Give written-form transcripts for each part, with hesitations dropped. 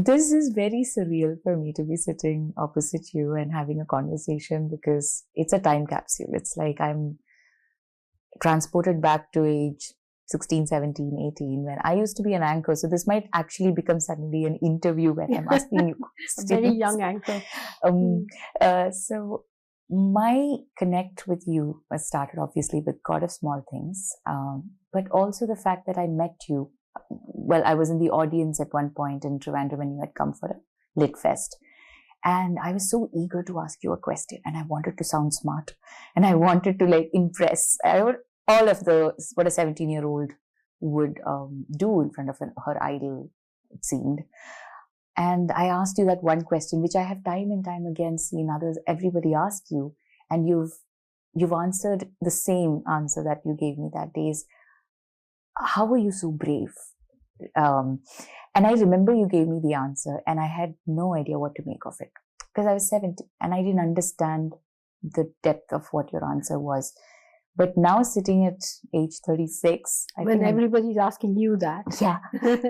This is very surreal for me to be sitting opposite you and having a conversation, because it's a time capsule. It's like I'm transported back to age 16, 17, 18, when I used to be an anchor. So this might actually become suddenly an interview when I'm asking you questions. A very young anchor. So my connect with you started obviously with God of Small Things, but also the fact that I met you. Well, I was in the audience at one point in Trivandrum when you had come for a Lit Fest. And I was so eager to ask you a question, and I wanted to sound smart, and I wanted to impress all of what a 17-year-old would do in front of her idol, it seemed. And I asked you that one question, which I have time and time again seen everybody ask you, and you've answered the same answer that you gave me that day. Is, how are you so brave? And I remember you gave me the answer, and I had no idea what to make of it, because I was 17 and I didn't understand the depth of what your answer was. But now, sitting at age 36, when everybody's asking you that, yeah,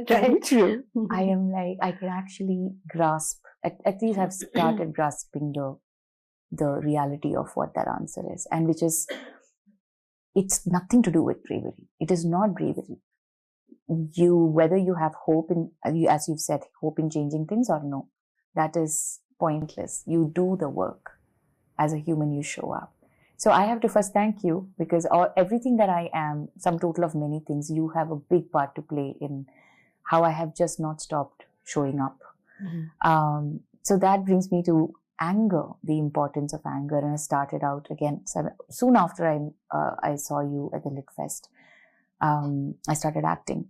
right? True. I am I can actually grasp. At least I've started grasping the reality of what that answer is, and which is, it's nothing to do with bravery. It is not bravery. Whether you have hope in, as you've said, hope in changing things or no, that is pointless. You do the work. As a human, you show up. So I have to first thank you, because everything that I am, some total of many things, you have a big part to play in how I have just not stopped showing up. Mm-hmm. So that brings me to anger, the importance of anger. And I started out again, soon after I saw you at the Lit Fest. I started acting,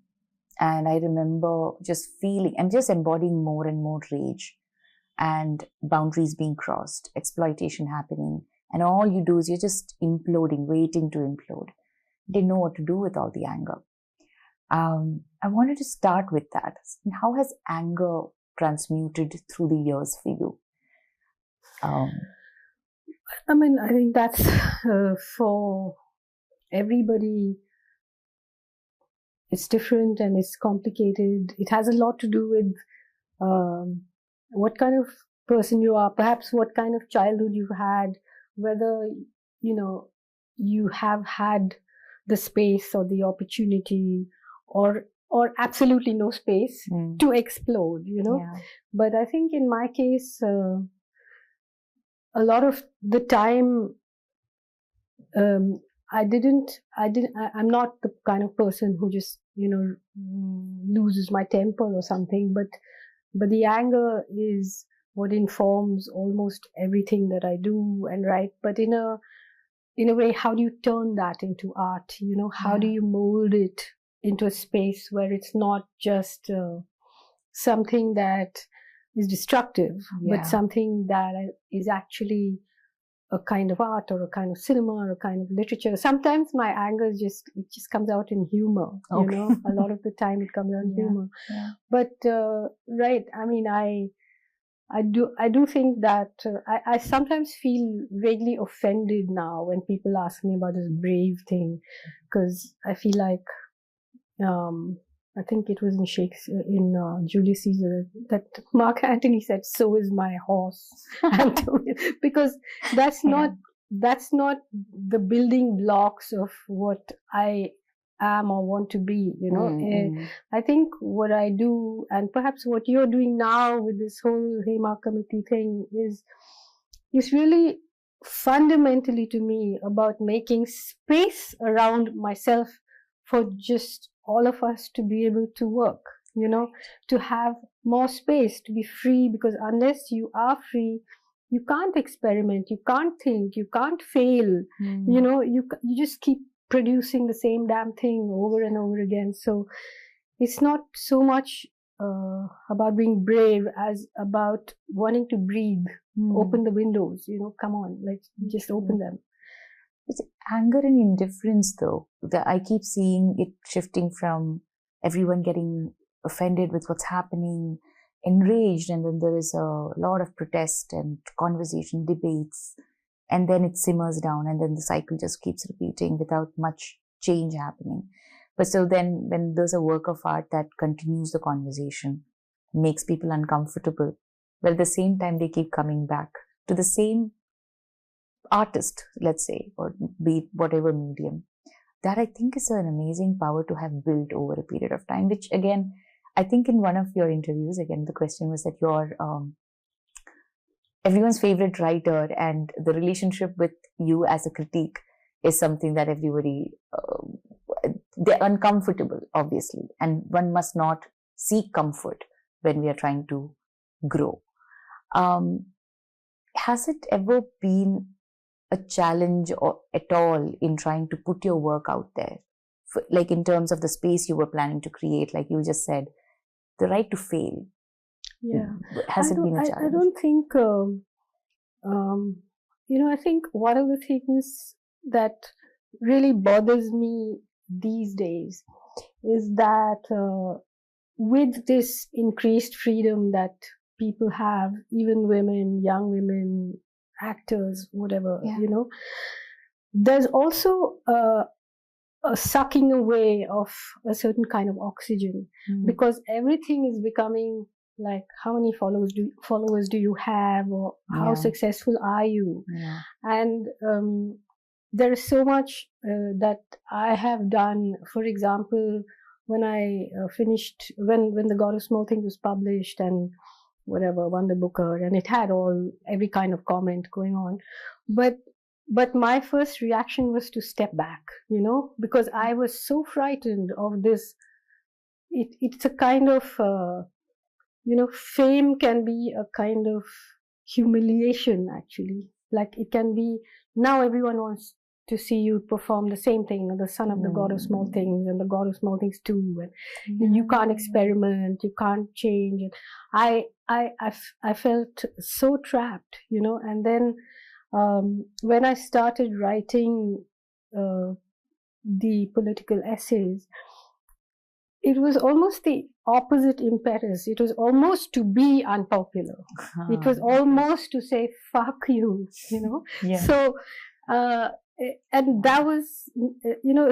and I remember just feeling and just embodying more and more rage and boundaries being crossed, exploitation happening, and all you do is you're just imploding, waiting to implode. Didn't know what to do with all the anger. I wanted to start with that. How has anger transmuted through the years for you? I think that's for everybody. It's different and it's complicated. It has a lot to do with what kind of person you are, perhaps what kind of childhood you've had, whether, you have had the space or the opportunity or absolutely no space to explode, Yeah. But I think in my case, a lot of the time, I'm not the kind of person who just, loses my temper or something, but the anger is what informs almost everything that I do and write. But in a way, how do you turn that into art? How do you mold it into a space where it's not just something that is destructive, but something that is actually a kind of art or a kind of cinema or a kind of literature. Sometimes my anger just comes out in humor. Okay. A lot of the time it comes out in humor. Yeah. But right, I do think that I sometimes feel vaguely offended now when people ask me about this brave thing, because I feel like I think it was in Shakespeare, in Julius Caesar, that Mark Antony said, "So is my horse," because that's not the building blocks of what I am or want to be. I think what I do, and perhaps what you're doing now with this whole Hema committee thing, is really fundamentally to me about making space around myself for just all of us to be able to work, to have more space, to be free, because unless you are free, you can't experiment, you can't think, you can't fail. You just keep producing the same damn thing over and over again. So it's not so much about being brave as about wanting to breathe. Open the windows, come on, let's just open them. It's anger and indifference, though. I keep seeing it shifting from everyone getting offended with what's happening, enraged, and then there is a lot of protest and conversation, debates, and then it simmers down, and then the cycle just keeps repeating without much change happening. But so then when there's a work of art that continues the conversation, makes people uncomfortable, but at the same time they keep coming back to the same artist, let's say, or be it whatever medium. That I think is an amazing power to have built over a period of time, which again, I think in one of your interviews, again, the question was that you're everyone's favorite writer, and the relationship with you as a critique is something that everybody, they're uncomfortable, obviously, and one must not seek comfort when we are trying to grow. Has it ever been a challenge at all in trying to put your work out there? Like in terms of the space you were planning to create, like you just said, the right to fail. Yeah. Has it been a challenge? I don't think, I think one of the things that really bothers me these days is that with this increased freedom that people have, even women, young women, actors, whatever, there's also a sucking away of a certain kind of oxygen, because everything is becoming like, how many followers do you have, or how successful are you? And there is so much that I have done. For example, when I finished, when The God of Small Things was published and whatever, won the Booker, and it had every kind of comment going on, but my first reaction was to step back, because I was so frightened of this. It's a kind of fame can be a kind of humiliation, actually. Like, it can be, now everyone wants to see you perform the same thing, the son of the God of Small Things and the God of Small Things 2, and you can't experiment, you can't change. I felt so trapped, and then when I started writing the political essays, it was almost the opposite impetus. It was almost to be unpopular. It was almost to say, fuck you, So, and that was,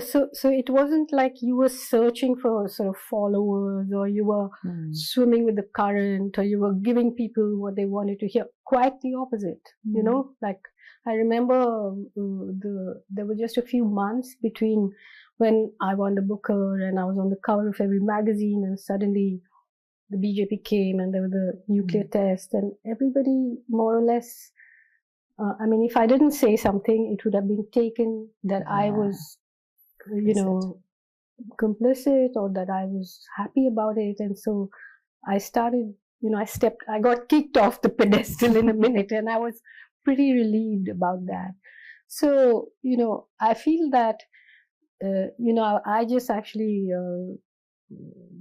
so it wasn't like you were searching for sort of followers, or you were swimming with the current, or you were giving people what they wanted to hear. Quite the opposite, like, I remember there were just a few months between when I won the Booker and I was on the cover of every magazine, and suddenly the BJP came and there was the nuclear test, and everybody more or less, I mean, if I didn't say something, it would have been taken that I was, complicit, or that I was happy about it. And so I started, I got kicked off the pedestal in a minute, and I was pretty relieved about that. So, I feel that, I just actually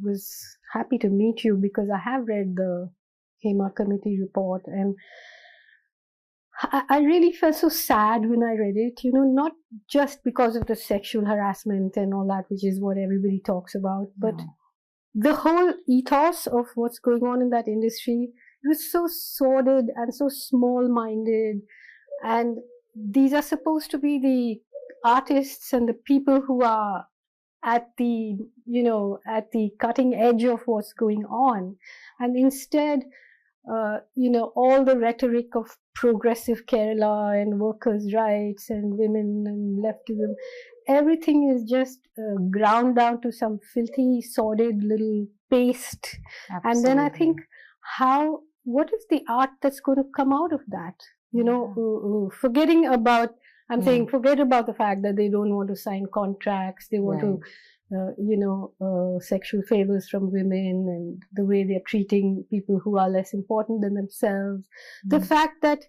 was happy to meet you, because I have read the Hema Committee report, and I really felt so sad when I read it, not just because of the sexual harassment and all that, which is what everybody talks about, but the whole ethos of what's going on in that industry. It was so sordid and so small-minded, and these are supposed to be the artists and the people who are at the cutting edge of what's going on, and instead all the rhetoric of progressive Kerala and workers' rights and women and leftism, everything is just ground down to some filthy, sordid little paste. Absolutely. And then I think, what is the art that's going to come out of that? Forgetting about, I'm saying, forget about the fact that they don't want to sign contracts, they want to sexual favors from women, and the way they're treating people who are less important than themselves. The fact that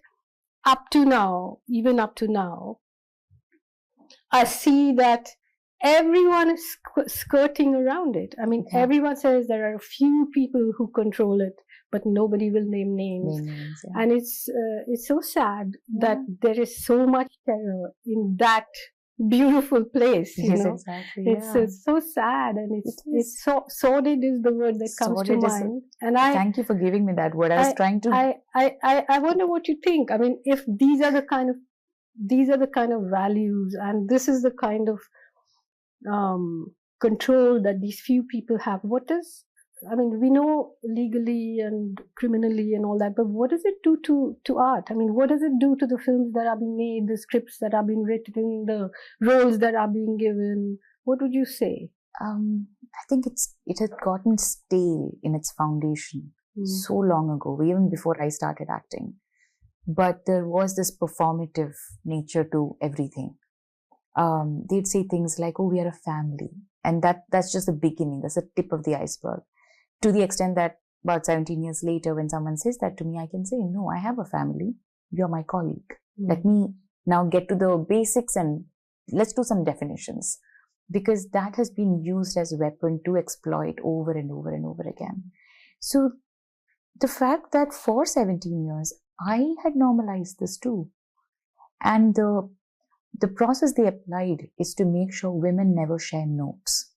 even up to now, I see that everyone is skirting around it. I mean, everyone says there are a few people who control it, but nobody will name names. And it's so sad that there is so much terror in that beautiful place. Yes, exactly. It's so sad, and it's so sordid is the word that comes to mind. And thank you for giving me that word. I was trying to. I wonder what you think. I mean, if these are the kind of values, and this is the kind of control that these few people have, what does I mean, we know legally and criminally and all that, but what does it do to art? I mean, what does it do to the films that are being made, the scripts that are being written, the roles that are being given? What would you say? I think it had gotten stale in its foundation so long ago, even before I started acting. But there was this performative nature to everything. They'd say things like, "Oh, we are a family," and that's just the beginning. That's the tip of the iceberg. To the extent that about 17 years later, when someone says that to me, I can say, "No, I have a family. You're my colleague. Let me now get to the basics and let's do some definitions." Because that has been used as a weapon to exploit over and over and over again. So the fact that for 17 years, I had normalized this too. And the process they applied is to make sure women never share notes.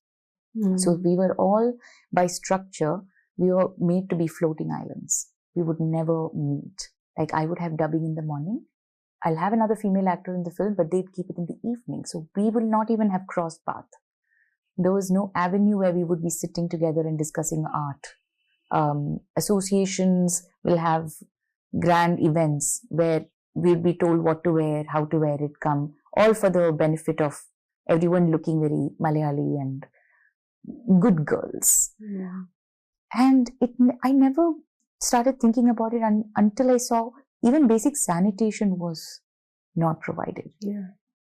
So we were all, by structure, we were made to be floating islands. We would never meet. Like, I would have dubbing in the morning. I'll have another female actor in the film, but they'd keep it in the evening. So we will not even have crossed path. There was no avenue where we would be sitting together and discussing art. Associations will have grand events where we'll be told what to wear, how to wear it, all for the benefit of everyone looking very Malayali and good girls. Yeah. And I never started thinking about it until I saw even basic sanitation was not provided. Yeah.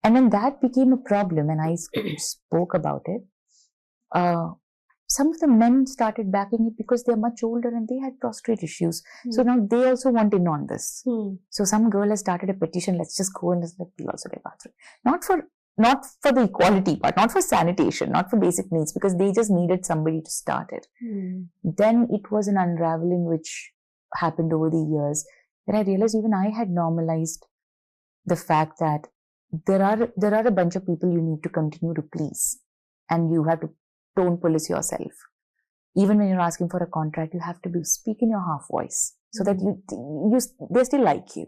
And when that became a problem and I spoke about it, some of the men started backing it because they're much older and they had prostate issues. So now they also want in on this. So some girl has started a petition, let's just go and we'll also get bathroom. Not for the equality part, not for sanitation, not for basic needs, because they just needed somebody to start it. Then it was an unraveling which happened over the years, that I realized even I had normalized the fact that there are a bunch of people you need to continue to please, and you have to tone police yourself. Even when you're asking for a contract, you have to speak in your half voice so that they still like you.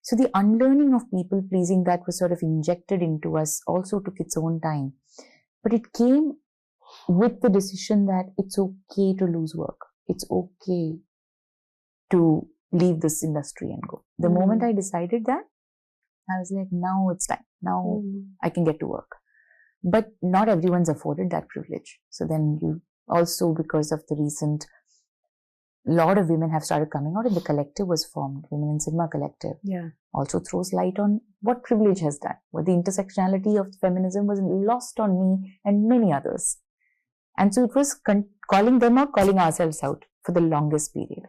So the unlearning of people pleasing that was sort of injected into us also took its own time. But it came with the decision that it's okay to lose work. It's okay to leave this industry and go. The moment I decided that, I was like, now it's time. Now I can get to work. But not everyone's afforded that privilege. So then you also, because of the recent, lot of women have started coming out and the collective was formed, Women in Cinema Collective. Yeah. Also throws light on what privilege has done, what the intersectionality of feminism was lost on me and many others. And so it was calling them out, calling ourselves out for the longest period.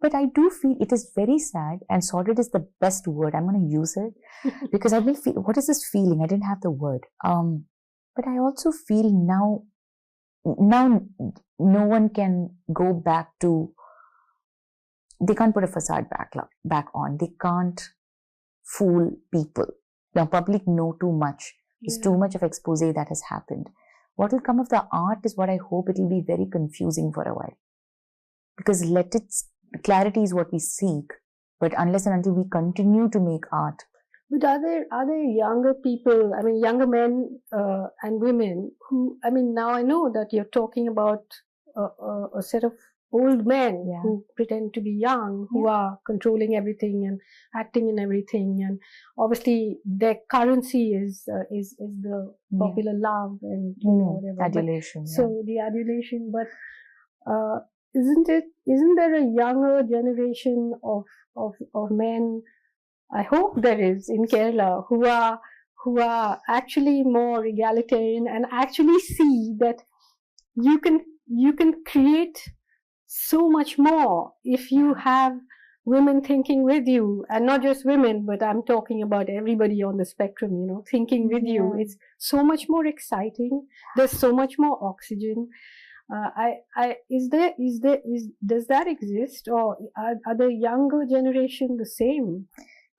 But I do feel it is very sad, and sordid is the best word. I'm going to use it because I've been what is this feeling? I didn't have the word. But I also feel now no one can go back to, they can't put a facade back on. They can't fool people. The public know too much. There's too much of expose that has happened. What will come of the art is what I hope it will be very confusing for a while. Because clarity is what we seek. But unless and until we continue to make art. But are there younger people, I mean, younger men and women who, I mean, now I know that you're talking about a set of old men who pretend to be young, who are controlling everything and acting in everything, and obviously their currency is the popular love and whatever. Adulation. So the adulation, but isn't there a younger generation of men? I hope there is in Kerala who are actually more egalitarian and actually see that you can create so much more if you have women thinking with you, and not just women, but I'm talking about everybody on the spectrum, thinking with you. It's so much more exciting. There's so much more oxygen. Does that exist, or are the younger generation the same?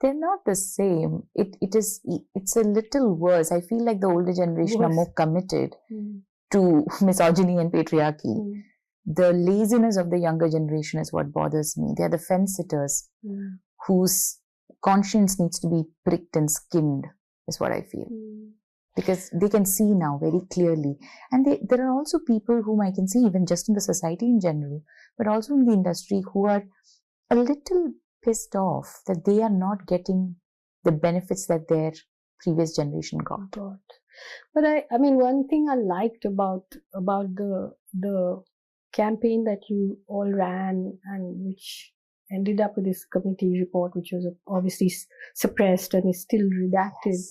They're not the same. It's a little worse. I feel like the older generation are more committed to misogyny and patriarchy. The laziness of the younger generation is what bothers me. They are the fence sitters whose conscience needs to be pricked and skinned, is what I feel. because they can see now very clearly. And there are also people whom I can see, even just in the society in general, but also in the industry, who are a little pissed off that they are not getting the benefits that their previous generation got. But I mean, one thing I liked about the campaign that you all ran, and which ended up with this committee report, which was obviously suppressed and is still redacted. Yes.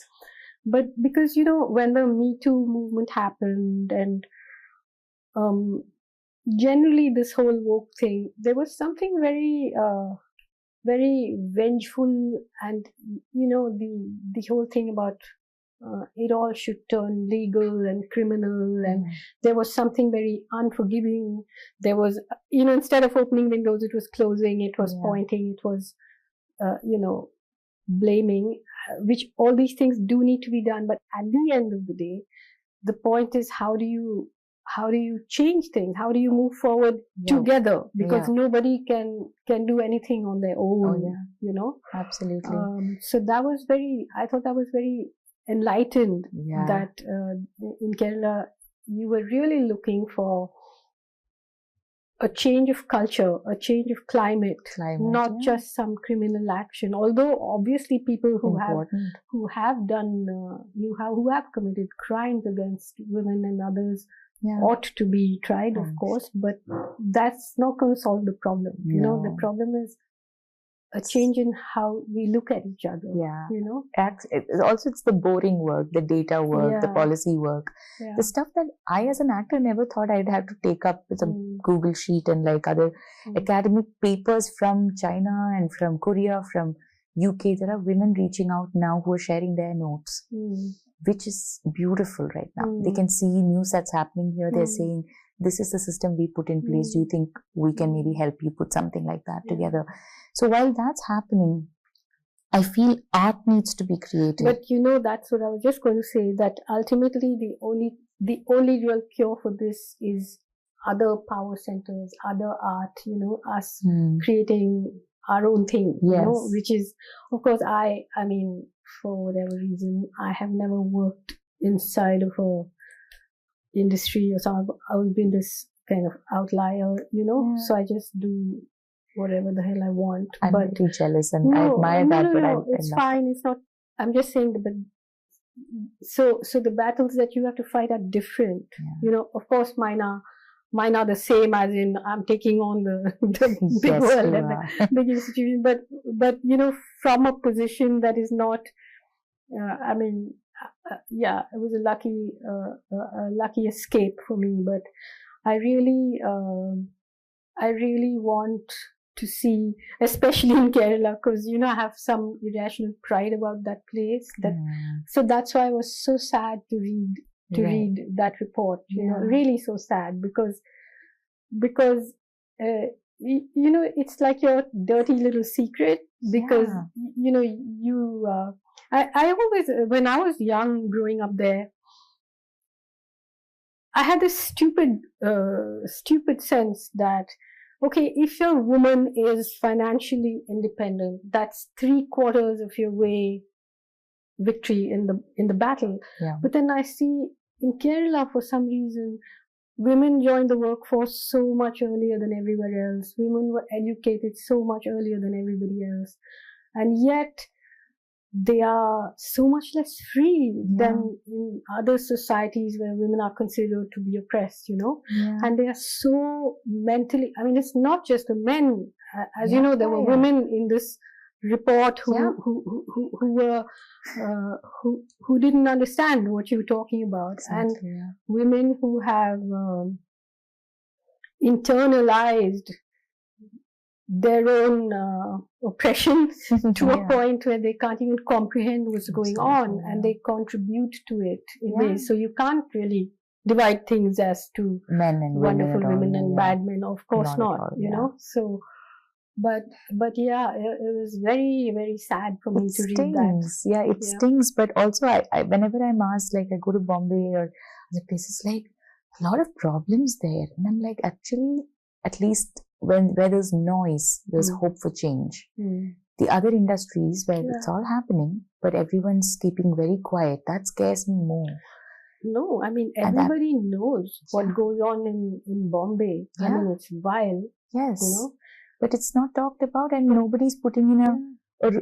But because, you know, when the Me Too movement happened, and generally this whole woke thing, there was something very very vengeful, and, you know, the whole thing about it all should turn legal and criminal, and there was something very unforgiving. There was, you know, instead of opening windows, it was closing, it was pointing, it was, you know, blaming, which all these things do need to be done. But at the end of the day, the point is, how do you change things? How do you move forward together? Because nobody can do anything on their own, you know? Absolutely. So I thought that was very enlightened, that in Kerala, you were really looking for a change of culture, a change of climate, not just some criminal action. Although obviously people who have committed crimes against women and others ought to be tried, of course, but that's not going to solve the problem. You know, the problem is a change in how we look at each other. You know, also it's the boring work, the data work, the policy work, the stuff that I as an actor never thought I'd have to take up with a Google sheet and like other academic papers from China and from Korea, from UK. There are women reaching out now who are sharing their notes, which is beautiful right now. They can see news that's happening here. They're saying, this is the system we put in place. Do you think we can maybe help you put something like that together? So while that's happening, I feel art needs to be created. But you know, that's what I was just going to say, that ultimately the only real cure for this is other power centers, other art, you know, us creating our own thing, you know, which is, of course, I mean, for whatever reason, I have never worked inside of a industry or something. I would be this kind of outlier, you know, so I just do whatever the hell I want. I'm pretty jealous, and I admire that, but it's fine. It's not, I'm just saying, but so the battles that you have to fight are different. You know, of course, mine are the same, as in I'm taking on the big world and the big institution, but you know, from a position that is not, I mean, it was a lucky escape for me, but I really want to see, especially in Kerala, because, you know, I have some irrational pride about that place. So that's why I was so sad to read that report. You know, really so sad, because you know, it's like your dirty little secret, because you know, I always, when I was young growing up there, I had this stupid sense that, okay, if your woman is financially independent, that's 3/4 of your way victory in the battle. But then I see in Kerala, for some reason, women joined the workforce so much earlier than everywhere else. Women were educated so much earlier than everybody else, and yet they are so much less free than in other societies where women are considered to be oppressed, you know. And they are so mentally, I mean, it's not just the men. As you know, there were women in this report who didn't understand what you were talking about, and women who have internalized their own oppression to a point where they can't even comprehend what's going on, and they contribute to it in ways. So you can't really divide things as to men and wonderful women and bad men. Of course not, you know. So, but it was very, very sad for me to read that. Yeah, it stings. But also, I whenever I'm asked, like I go to Bombay or other places, like a lot of problems there, and I'm like, actually, at least where there's noise, there's hope for change. The other industries where it's all happening, but everyone's keeping very quiet. That scares me more. No, I mean, everybody knows what goes on in Bombay. I mean, it's vile. Yes. You know? But it's not talked about, and nobody's putting in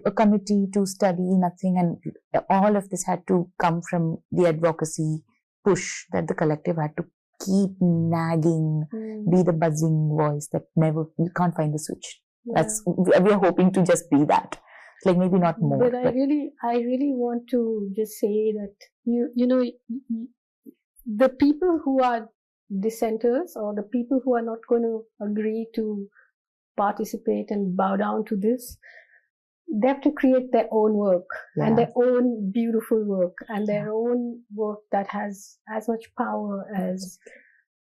a committee to study, nothing. And all of this had to come from the advocacy push that the collective had to keep nagging, be the buzzing voice that you can't find the switch. We are hoping to just be that. Like maybe not more. But I really want to just say that you know, the people who are dissenters or the people who are not going to agree to participate and bow down to this, they have to create their own work and their own beautiful work and their own work that has as much power as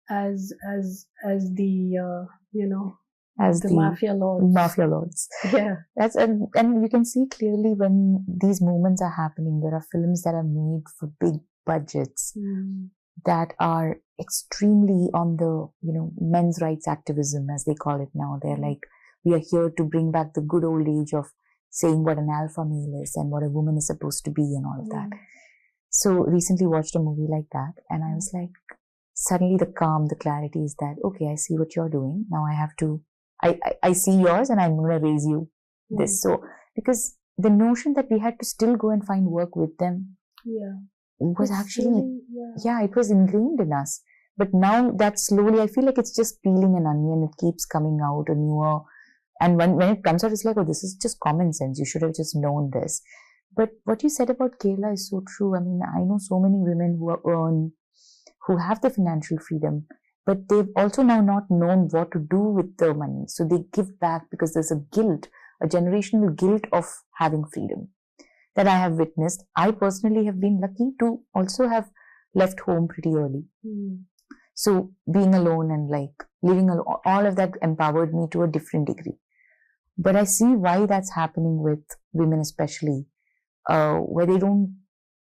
the you know, as the mafia lords. Yeah. And you can see clearly when these moments are happening, there are films that are made for big budgets that are extremely on the, you know, men's rights activism, as they call it now. They're like, we are here to bring back the good old age of saying what an alpha male is and what a woman is supposed to be and all of that. So recently watched a movie like that, and I was like, suddenly the calm, the clarity is that, okay, I see what you're doing. Now I have to, I see yours and I'm going to raise you this. So, because the notion that we had to still go and find work with them was actually, it was ingrained in us. But now that slowly, I feel like it's just peeling an onion. It keeps coming out a newer. And when it comes out, it's like, oh, this is just common sense. You should have just known this. But what you said about Kerala is so true. I mean, I know so many women who have the financial freedom, but they've also now not known what to do with the money. So they give back because there's a guilt, a generational guilt of having freedom that I have witnessed. I personally have been lucky to also have left home pretty early. So being alone and like living alone, all of that empowered me to a different degree. But I see why that's happening with women, especially where they don't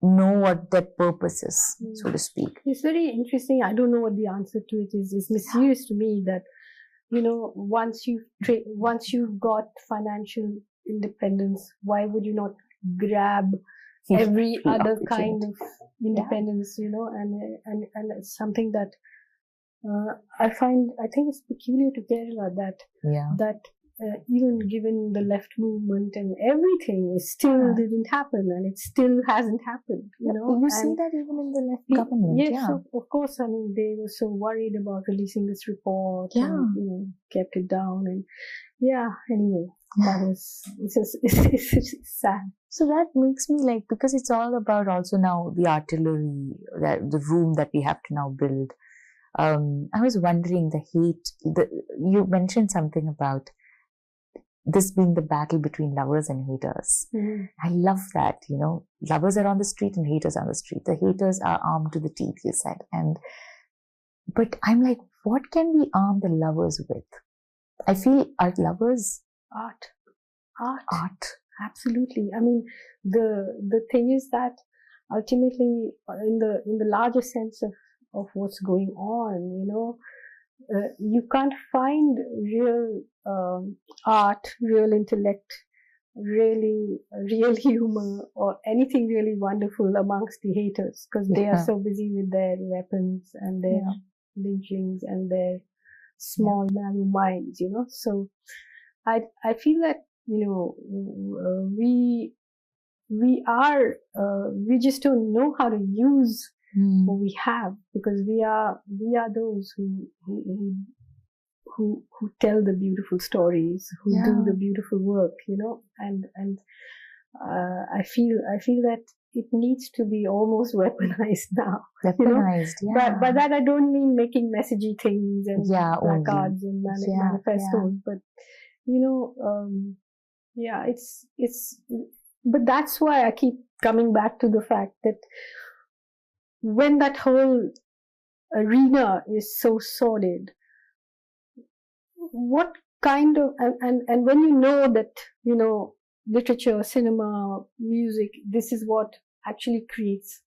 know what their purpose is, so to speak. It's very interesting. I don't know what the answer to it is. It's mysterious to me that, you know, once you've got financial independence, why would you not grab every other kind of independence, you know? And it's something that I think it's peculiar to Kerala that even given the left movement and everything, it still didn't happen, and it still hasn't happened. You know, you see that even in the left government. Yes, so of course. I mean, they were so worried about releasing this report, and, you know, kept it down, and anyway, that was it's sad. So that makes me like, because it's all about also now the artillery, the room that we have to now build. I was wondering the hate. You mentioned something about this being the battle between lovers and haters. I love that, you know, lovers are on the street and haters are on the street. The haters are armed to the teeth, you said. But I'm like, what can we arm the lovers with? I feel are lovers art. Absolutely. I mean, the thing is that ultimately, in the larger sense of what's going on, you know, you can't find real art, real intellect, real humor, or anything really wonderful amongst the haters, because they are so busy with their weapons and their lynchings and their small narrow minds, you know. So I feel that, you know, we just don't know how to use what we have, because we are those who tell the beautiful stories, who do the beautiful work, you know, and I feel that it needs to be almost weaponized now. Weaponized, you know? But by that I don't mean making messagey things and placards and manifestos, but you know, it's. But that's why I keep coming back to the fact that when that whole arena is so sordid, what kind of, and when you know that, you know, literature, cinema, music, this is what actually creates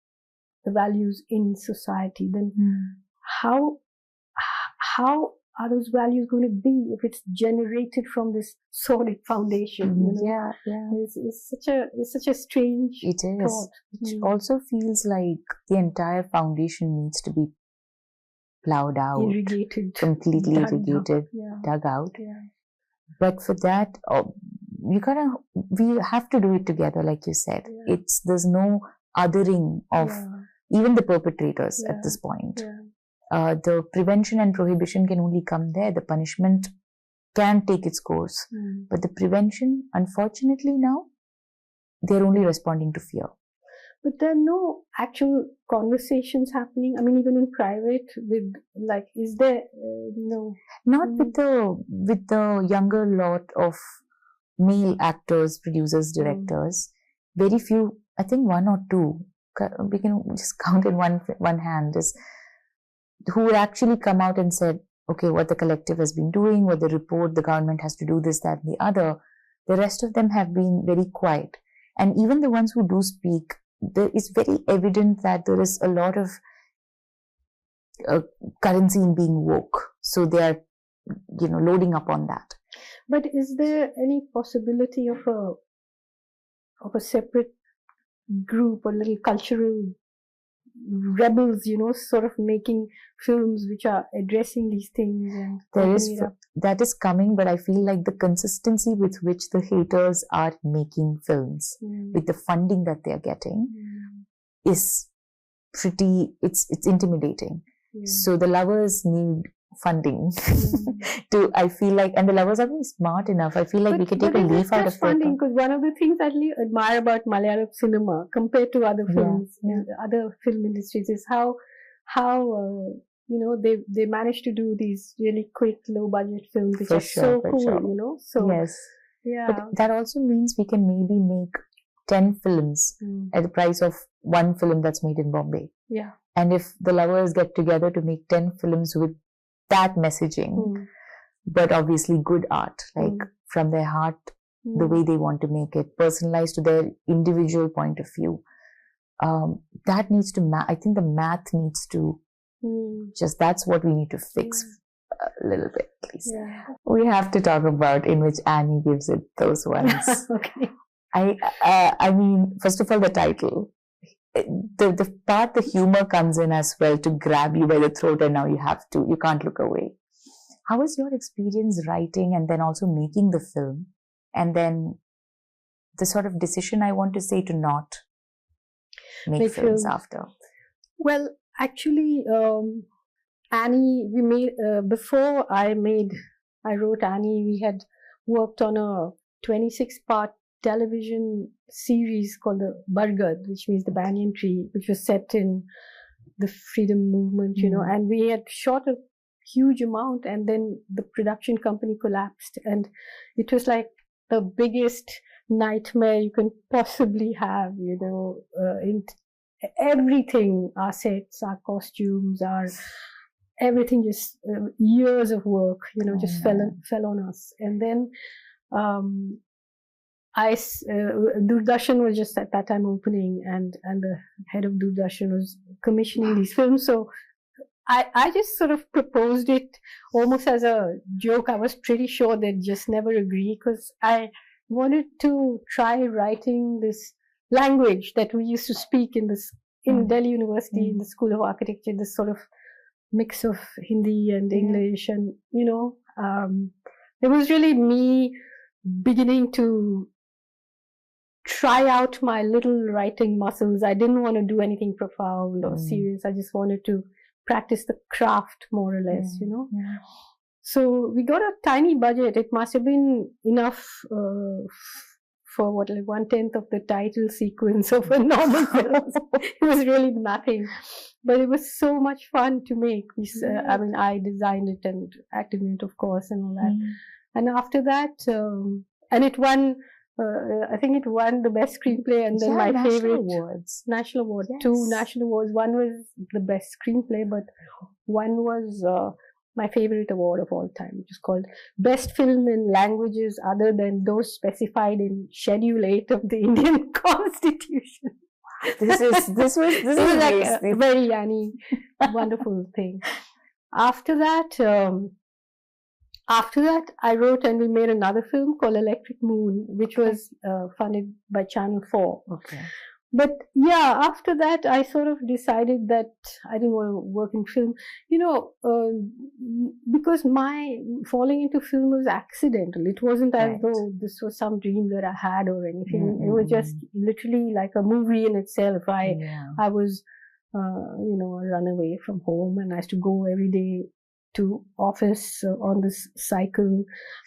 the values in society, then how are those values going to be if it's generated from this solid foundation? You know, it's such a strange thought. It also feels like the entire foundation needs to be plowed out, irrigated, completely irrigated, dug out. But for that, we have to do it together, like you said. There's no othering of even the perpetrators at this point. The prevention and prohibition can only come there. The punishment can take its course. But the prevention, unfortunately now, they're only responding to fear. But there are no actual conversations happening. I mean, even in private, with like, is there no? Not with the younger lot of male actors, producers, directors. Very few. I think one or two. We can just count in one hand. Is who would actually come out and said, okay, what the collective has been doing, what the report, the government has to do this, that, and the other. The rest of them have been very quiet, and even the ones who do speak. It's very evident that there is a lot of currency in being woke. So they are, loading up on that. But is there any possibility of a separate group or little cultural rebels, sort of making films which are addressing these things? And that is coming, but I feel like the consistency with which the haters are making films, with the funding that they are getting, is pretty. It's intimidating. So the lovers need funding I feel like, and the lovers are very smart enough. I feel like we can take a leaf out of funding, because one of the things I really admire about Malayalam cinema compared to other films, other film industries, is how they manage to do these really quick, low budget films, which are so cool, So but that also means we can maybe make 10 films at the price of one film that's made in Bombay. And if the lovers get together to make 10 films with that messaging, but obviously good art, like from their heart, the way they want to make it, personalized to their individual point of view. That needs to, I think the math needs to, that's what we need to fix a little bit, please. We have to talk about in which Annie gives it those ones. Okay. I mean, first of all, the title. The part, the humor comes in as well to grab you by the throat, and now you can't look away. How was your experience writing and then also making the film? And then the sort of decision, I want to say, to not make films after. Well, actually, Annie, we made, before I wrote Annie, we had worked on a 26-part television series called the Bargad, which means the banyan tree, which was set in the freedom movement, and we had shot a huge amount, and then the production company collapsed, and it was like the biggest nightmare you can possibly have, in everything, our sets, our costumes, everything, just years of work, just fell on us. And then Doordarshan was just at that time opening, and the head of Doordarshan was commissioning these films. So I just sort of proposed it almost as a joke. I was pretty sure they'd just never agree, because I wanted to try writing this language that we used to speak in Delhi University, in the School of Architecture, this sort of mix of Hindi and English, and it was really me beginning to try out my little writing muscles. I didn't want to do anything profound or serious. I just wanted to practice the craft, more or less, So we got a tiny budget. It must have been enough for 1/10 of the title sequence of a normal film. It was really nothing, but it was so much fun to make. I mean, I designed it and acted in it, of course, and all that. And after that, and it won. I think it won the best screenplay, and then my favorite national award. Yes. 2 national awards. One was the best screenplay, but one was my favorite award of all time, which is called Best Film in Languages Other Than Those Specified in Schedule 8 of the Indian Constitution. This was like a very Annie, wonderful thing. After that, after that, I wrote and we made another film called Electric Moon, which was funded by Channel 4. Okay. But yeah, after that, I sort of decided that I didn't want to work in film, because my falling into film was accidental. It wasn't as though this was some dream that I had or anything. It was just literally like a movie in itself. I was, a runaway from home, and I used to go every day to office on this cycle,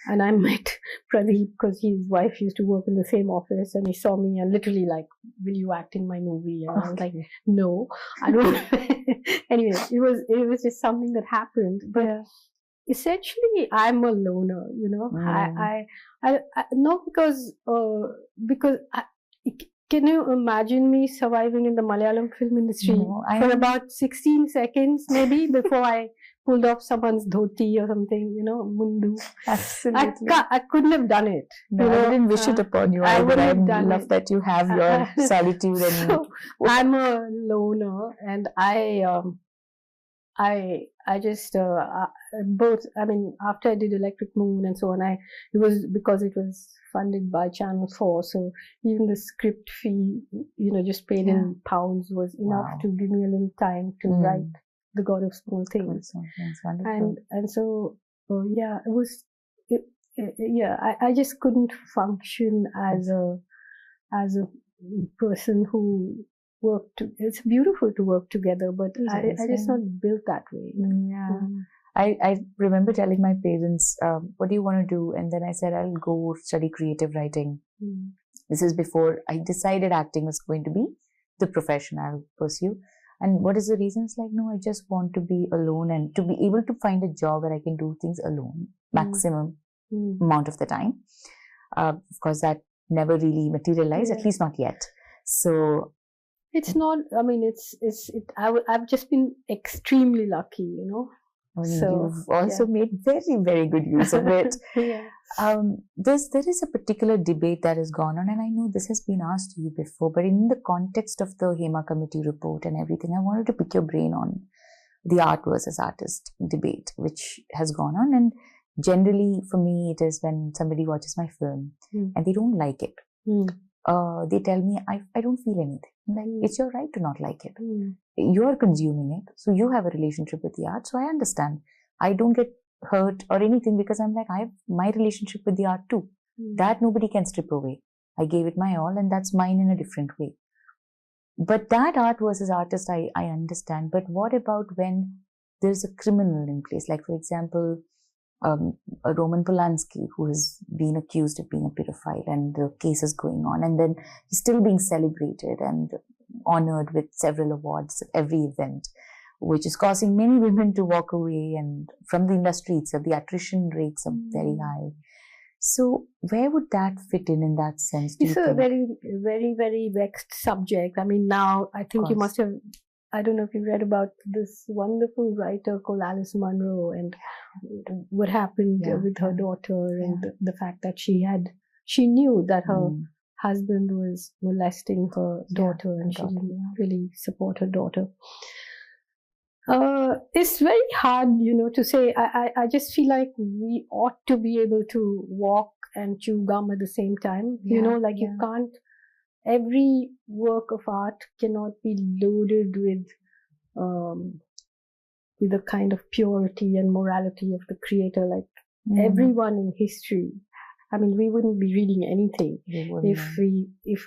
and I met Pradeep because his wife used to work in the same office, and he saw me and literally like, will you act in my movie? And I was like, no, I don't. Anyway, it was just something that happened. But essentially, I'm a loner, I not because can you imagine me surviving in the Malayalam film industry for about 16 seconds maybe before I pulled off someone's dhoti or something, mundu. Absolutely. I couldn't have done it. No, I wouldn't wish it upon you. I love that you have your solitude. So I'm a loner, and I just both. I mean, after I did Electric Moon and so on, it was because it was funded by Channel 4. So even the script fee, just paid in pounds, was enough to give me a little time to write The God of Small Things. And so it was. I just couldn't function as a person who worked. It's beautiful to work together, but I just not built that way. Yeah. I remember telling my parents, what do you want to do? And then I said, I'll go study creative writing. This is before I decided acting was going to be the profession I'll pursue. And what is the reason? It's like, no, I just want to be alone and to be able to find a job where I can do things alone, maximum amount of the time. Of course, that never really materialized, at least not yet. So it's not. I mean, I've just been extremely lucky, So you've also made very, very good use of it. There is a particular debate that has gone on, and I know this has been asked to you before, but in the context of the HEMA committee report and everything, I wanted to pick your brain on the art versus artist debate, which has gone on. And generally, for me, it is when somebody watches my film and they don't like it. They tell me, I don't feel anything. Like, it's your right to not like it. You're consuming it, so you have a relationship with the art, so I understand. I don't get hurt or anything because I'm like, I have my relationship with the art too. That nobody can strip away. I gave it my all, and that's mine in a different way. But that art versus artist, I understand. But what about when there's a criminal in place? Like, for example, a Roman Polanski who has been accused of being a pedophile, and the case is going on, and then he's still being celebrated and honored with several awards at every event, which is causing many women to walk away, and from the industry itself, the attrition rates are very high. So where would that fit in that sense? It's a very, very, very vexed subject. I mean, now I think you must have, I don't know if you read about this wonderful writer called Alice Munro and what happened with her daughter and the fact that she knew that her husband was molesting her daughter and she didn't really support her daughter. It's very hard, to say. I just feel like we ought to be able to walk and chew gum at the same time. You can't. Every work of art cannot be loaded with the kind of purity and morality of the creator. Like everyone in history. I mean, we wouldn't be reading anything if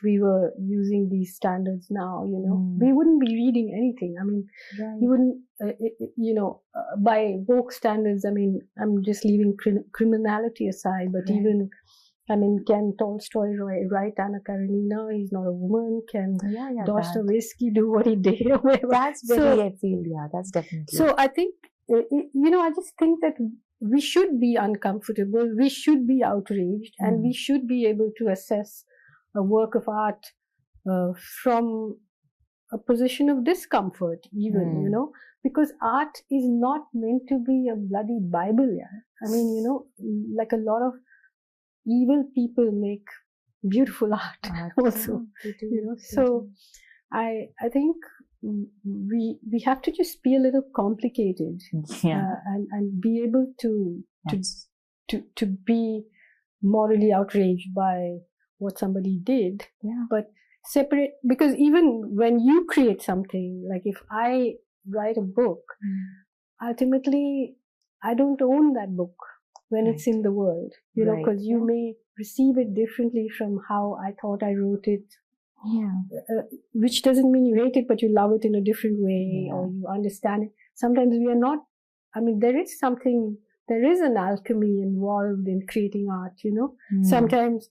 we were using these standards now. We wouldn't be reading anything. I mean, you wouldn't. By woke standards, I mean, I'm just leaving criminality aside, but even. I mean, can Tolstoy write Anna Karenina? He's not a woman. Can Dostoevsky do what he did? That's very, I feel, that's definitely. So I think, I just think that we should be uncomfortable, we should be outraged, and we should be able to assess a work of art from a position of discomfort, even, because art is not meant to be a bloody Bible. I mean, like a lot of evil people make beautiful art also, So I think we have to just be a little complicated and be able to to be morally outraged by what somebody did, but separate, because even when you create something, like if I write a book, ultimately I don't own that book when it's in the world, you know, because you may receive it differently from how I thought I wrote it. Which doesn't mean you hate it, but you love it in a different way, or you understand it. Sometimes we are not, I mean, there is an alchemy involved in creating art, you know. Sometimes,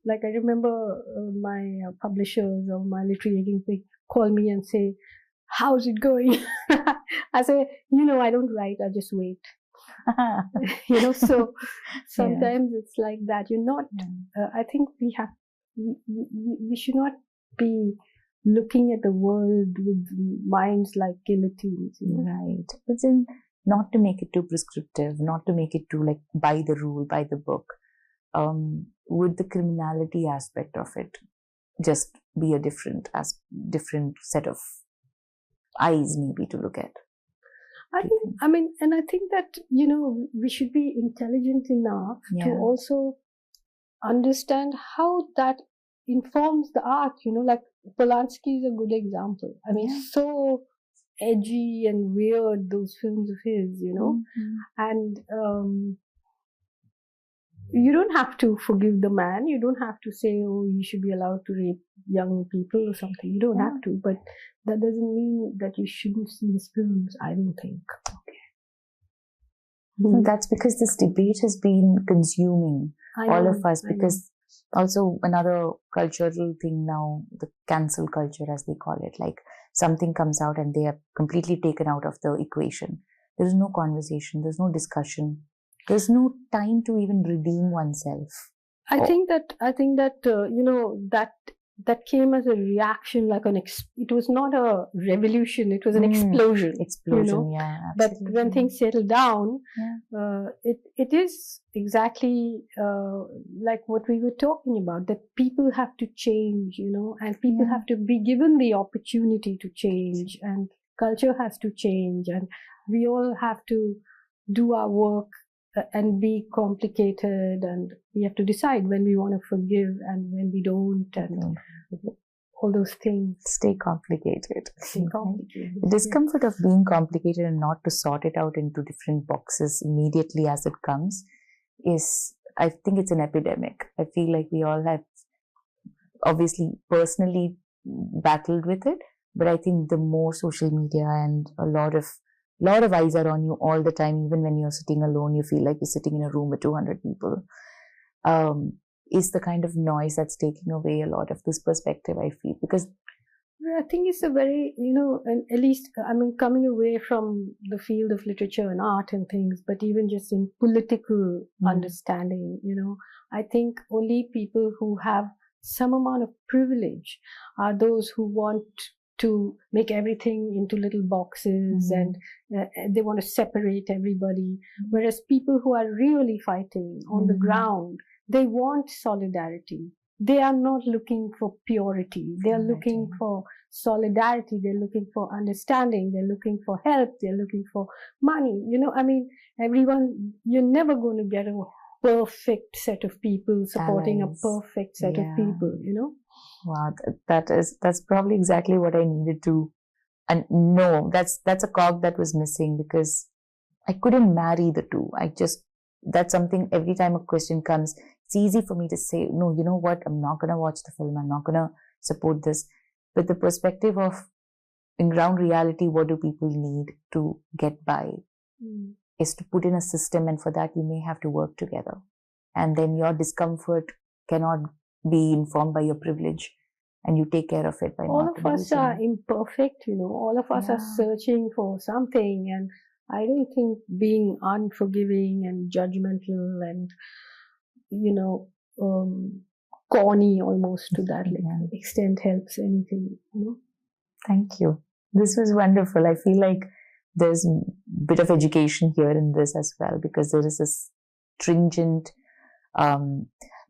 like I remember my publishers or my literary agent, they call me and say, how's it going? I say, you know, I don't write, I just wait. You know, so sometimes it's like that. You're not, I think we should not be looking at the world with minds like guillotines, you know? Right. But then not to make it too prescriptive, not to make it too like by the rule, by the book. Would the criminality aspect of it just be a different set of eyes maybe to look at? I think that, you know, we should be intelligent enough to also understand how that informs the art, you know, like Polanski is a good example. I mean, so edgy and weird, those films of his, you know, and you don't have to forgive the man. You don't have to say, oh, you should be allowed to rape young people or something. You don't have to, but that doesn't mean that you shouldn't see his films, I don't think. That's because this debate has been consuming all of us, because also another cultural thing now, the cancel culture as they call it, like something comes out and they are completely taken out of the equation. There is no conversation, there's no discussion, there's no time to even redeem oneself. I think that you know, that came as a reaction, like it was not a revolution, it was an explosion. You know? But when things settle down, it is exactly like what we were talking about, that people have to change, you know, and people have to be given the opportunity to change, and culture has to change, and we all have to do our work and be complicated, and we have to decide when we want to forgive and when we don't, and all those things. Stay complicated. The discomfort of being complicated and not to sort it out into different boxes immediately as it comes is, I think it's an epidemic. I feel like we all have obviously personally battled with it, but I think the more social media and a lot of eyes are on you all the time, even when you're sitting alone, you feel like you're sitting in a room with 200 people, is the kind of noise that's taking away a lot of this perspective, I feel. Because I think it's a very, you know, and at least, I mean, coming away from the field of literature and art and things, but even just in political understanding, you know, I think only people who have some amount of privilege are those who want to make everything into little boxes, and they want to separate everybody. Whereas people who are really fighting on the ground, they want solidarity. They are not looking for purity. They are looking for solidarity. They're looking for understanding. They're looking for help. They're looking for money. You know, I mean, everyone, you're never going to get a perfect set of people supporting a perfect set of people, you know? Wow, that's probably exactly what I needed to, and no, that's a cog that was missing, because I couldn't marry the two. That's something, every time a question comes, it's easy for me to say, no, you know what, I'm not going to watch the film, I'm not going to support this. But the perspective of, in ground reality, what do people need to get by, is to put in a system, and for that you may have to work together. And then your discomfort cannot be informed by your privilege, and you take care of it by all of us are imperfect, you know, all of us are searching for something, and I don't think being unforgiving and judgmental and, you know, corny almost to that extent helps anything, you know. Thank you. This was wonderful. I feel like there's a bit of education here in this as well, because there is this stringent,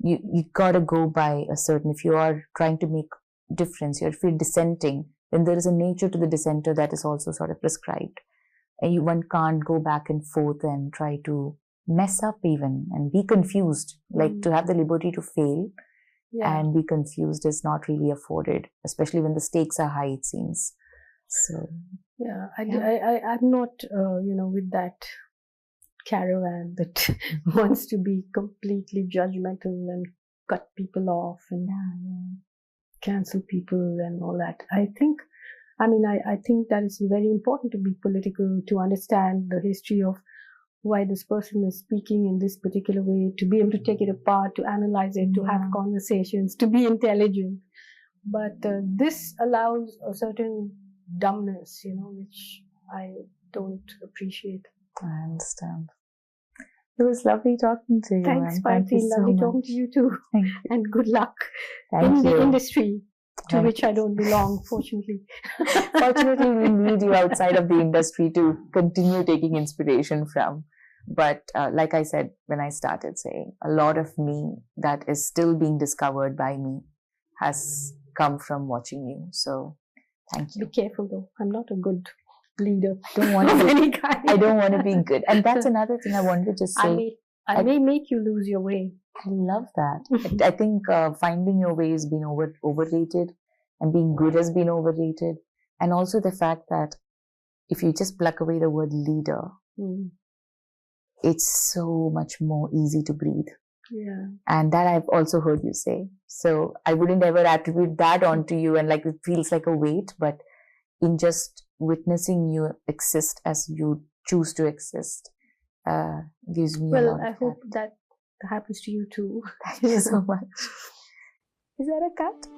you gotta go by a certain, if you are trying to make difference, if you're dissenting, then there is a nature to the dissenter that is also sort of prescribed. And one can't go back and forth and try to mess up even and be confused. Like to have the liberty to fail and be confused is not really afforded, especially when the stakes are high, it seems. So I'm not with that caravan that wants to be completely judgmental and cut people off and cancel people and all that. I think that is very important to be political, to understand the history of why this person is speaking in this particular way, to be able to take it apart, to analyze it, to have conversations, to be intelligent. But this allows a certain dumbness, which I don't appreciate. I understand. It was lovely talking to you. Thanks, Parthi. Lovely talking to you too. Thank you. And good luck in the industry to which I don't belong, fortunately. Fortunately, we need you outside of the industry to continue taking inspiration from. But like I said when I started saying, a lot of me that is still being discovered by me has come from watching you. So thank you. Be careful though. I'm not a good leader. Don't want to be, I don't want to be good. And that's another thing I wanted to just say. I may make you lose your way. I love that. I think finding your way has been overrated, and being good has been overrated. And also the fact that if you just pluck away the word leader, it's so much more easy to breathe. Yeah. And that I've also heard you say. So I wouldn't ever attribute that onto you and like it feels like a weight, but in just witnessing you exist as you choose to exist gives me a lot of I hope that happens to you too. Thank you so much. Is that a cut?